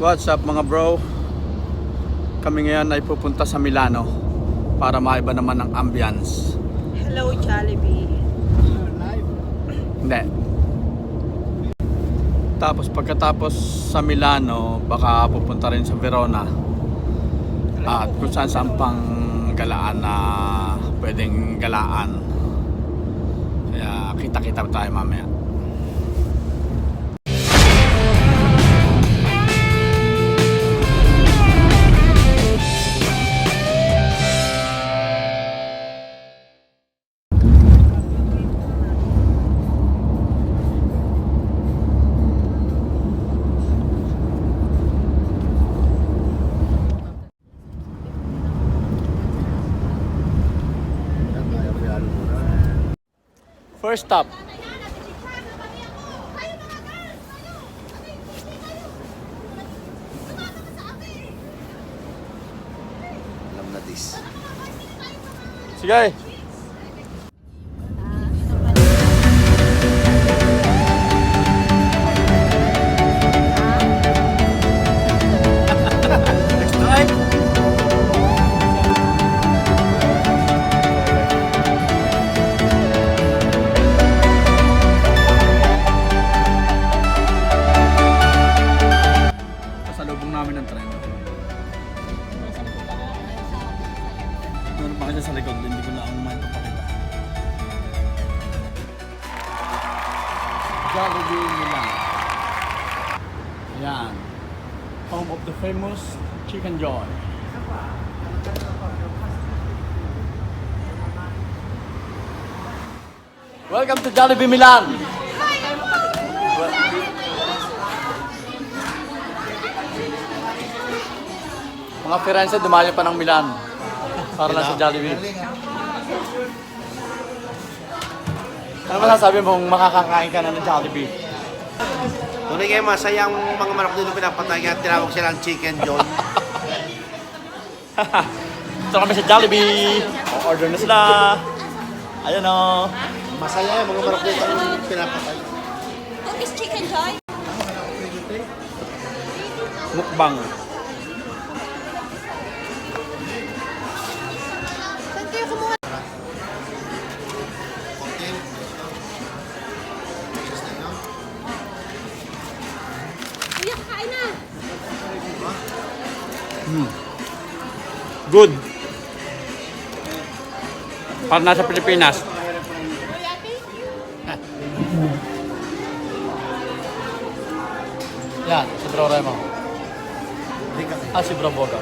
What's up mga bro? Kami ngayon ay pupunta sa Milano para maiba naman ang ambience. Hello, Jollibee. Hindi. Tapos pagkatapos sa Milano, baka pupunta rin sa Verona. At kung saan pang galaan na pwedeng galaan. Kaya kita-kita tayo mamaya. First stop. Alam na this. Sige. Next time. Pasalubong namin ng tren. Meron pa kasi sa likod, hindi ko lang may papakita. Jollibee Milano. Yan. Home of the famous Chicken Joy. Welcome to Jollibee Milan. Mga Firenze, dumayo pa ng Milan para lang sa Jollibee. Ano masasabi mong makakakain ka na ng Jollibee? Tunay kayo masaya ang mga manok dito pinapatay kaya tinawag sila ang Chicken John. Ito kami sa Jollibee. O-order na sila. Ayan o. Masaya yung mga manok dito pinapatay. Cookies Chicken Joy. Mukbang. Saan kayo kumuha? Kuya, kakain na. Good. Para nasa Pilipinas. Kuya, thank you. Yan, si Bro Remo. Hindi ka kayo. Si Bro Boga.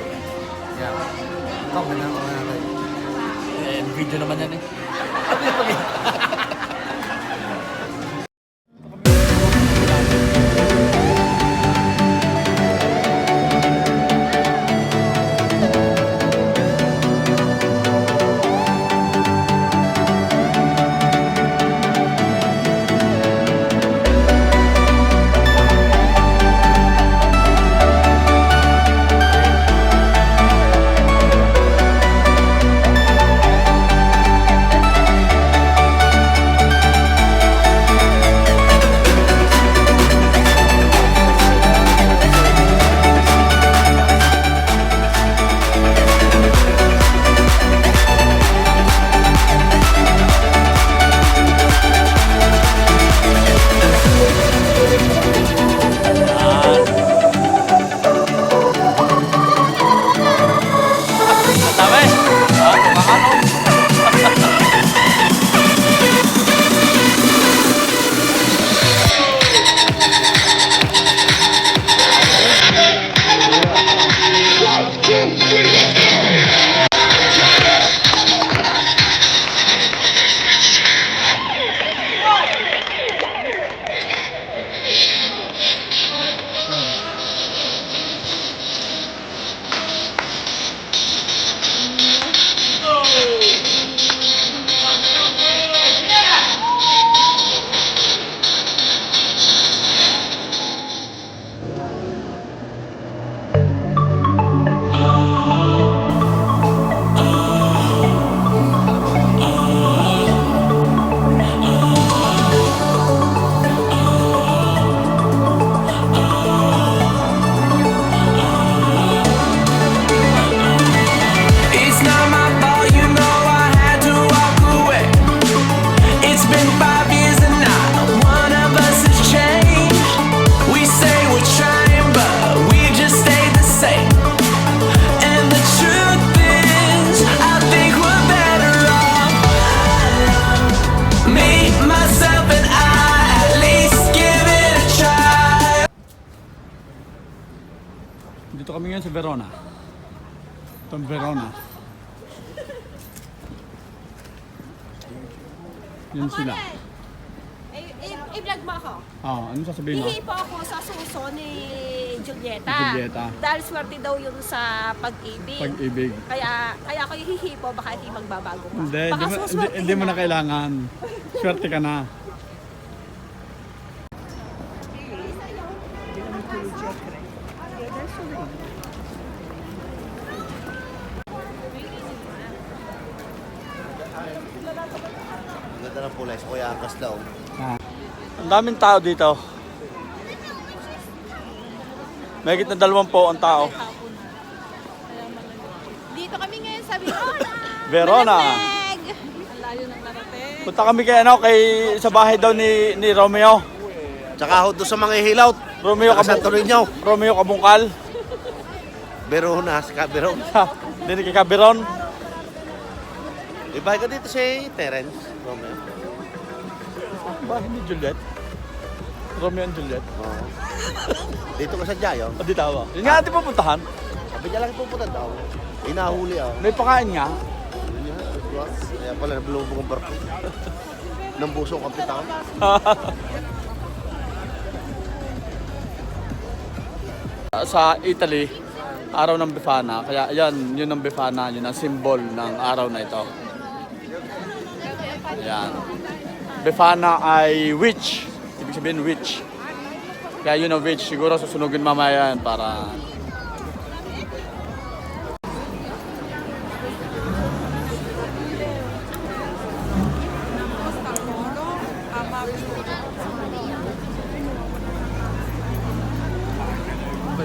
Yan. Ikaw, ganang ako na kayo. Video naman yan eh. Dito kami ngayon sa Verona. Ito ang Verona. Yun sila. I-vlog mo ako. Ano sasabihin mo? Hihipo ako sa suso ni Julieta. Julieta. Dahil swerte daw yun sa pag-ibig. Pag-ibig. Kaya ako hihipo, baka hindi magbabago pa. Hindi, Baka suswerte hindi mo na kailangan. Swerte ka na. Ang ganda ng pulay. Kuya Angkas daw. Ang daming tao dito. Mahigit na 20 ang tao. Dito kami ngayon sa Verona. Verona. Malamig. Ang layo ng narating. Punta kami sa bahay daw ni Romeo. Tsaka ho doon sa mga hilaw. Romeo Santo Niño. Romeo Kabungkal. Verona, si Caberon. Dini kay Caberon. Ibahay ka dito si Terence. Romeo. Bahay ni Juliet. Romeo and Juliet. Oo. Dito ka sa Jayo. O di tawa. Yun nga natin pupuntahan. Sabi niya lang pupunta daw. Inahuli ako. May pakain nga. Kaya pala nabulubog ang barko. Nang buso ang kapitan. Sa Italy, araw ng Befana. Kaya ayan, yun ang Befana. Yun ang symbol ng araw na ito. Ayan. Befana ay witch. Ibig sabihin witch. Kaya yun ang witch. Siguro susunugin mamaya yan para...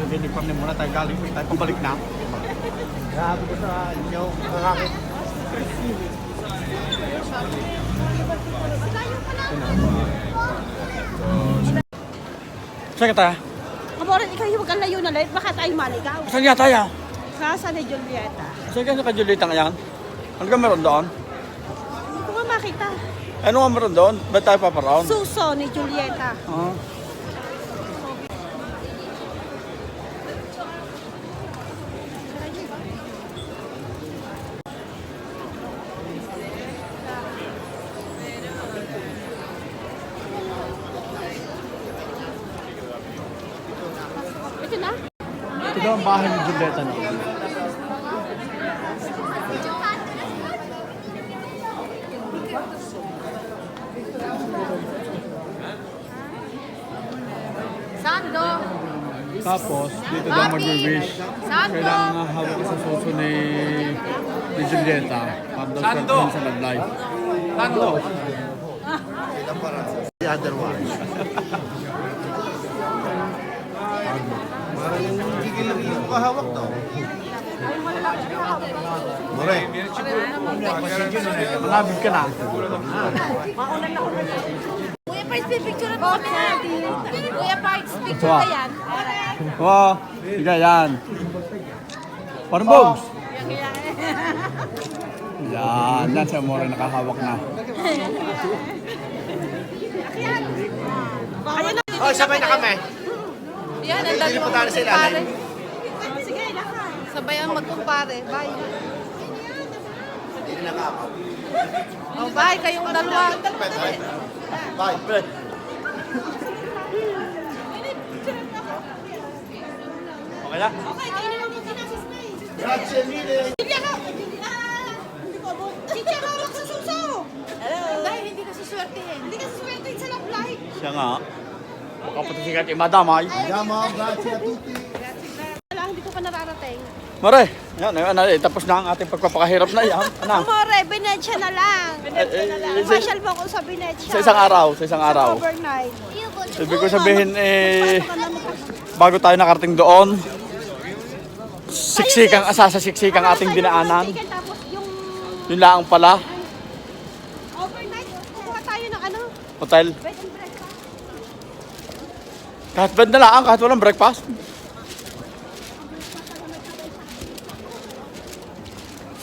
Balik pa muna tayo galing. Tayo pabalik na. Grabe ko sa inyo. Kakakit. Saan ka tayo? Kamoran, ikaw yung kang layo na light. Baka tayo maligaw. Saan nga tayo? Kasa ni Julieta. Saan ka sa Julieta ngayon? Ano ka meron doon? Hindi ko nga makita. Ano nga meron doon? Ba't tayo paparoon? Suso ni Julieta. Ito na? Ito daw ang bahay ni Julieta na. Sando. Tapos, dito daw mag-wish. Kailangan nga hawak sa suso ni Julieta para daw swerte sa love life. Sando! The other one. Parang yung gigil yung makahawak daw. More. Malabig ka na. Kuya Parts, pipicture mo kami. Kuya Parts, picture Wow. ka yan. Wow! Higa yan. Parang bogs! Yan, yan siya mo rin nakahawak na. Ayun na. Oh, sabay na kami. Yan, ang Hindi dami pa tayo sa ilalim. Sige, lakad. Sabay ang magkumpare. Bye. Hindi nakakaw. Oh, bye. Kayong dalawa. Bye. Okay na? Okay, kayo na lang magkinasis na eh. Grazie mille. Silya ka! Silya ka, wag sa suso! Hello! Dahil hindi ka suswerte eh. Hindi ka suswerte sa love life. Siya nga. Baka pati sikat imadamay. Andiamo, grazie a tutti. Wala, hindi ko pa nararating. Mare, yan, tapos na ang ating pagpapakahirap na yan. Ano? Amore, Venetia na lang. Venetia na lang. sa- Marshal mo ako sa Venetia. Sa isang araw, sa isang araw. Sa overnight. Ibig ko sabihin bago tayo nakarating doon, siksikang siksik ang ating dinaanan. Tapos yung Yun lang pala, overnight, kuha tayo ng ano, hotel. bed and breakfast. Kahit bed na lang, kahit walang breakfast.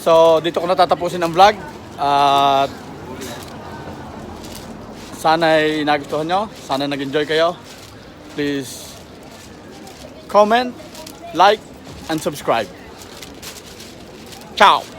So, dito ko natatapusin ang vlog. At sana'y nagustuhan nyo. Sana nag-enjoy kayo. Please comment, like, and subscribe. Ciao!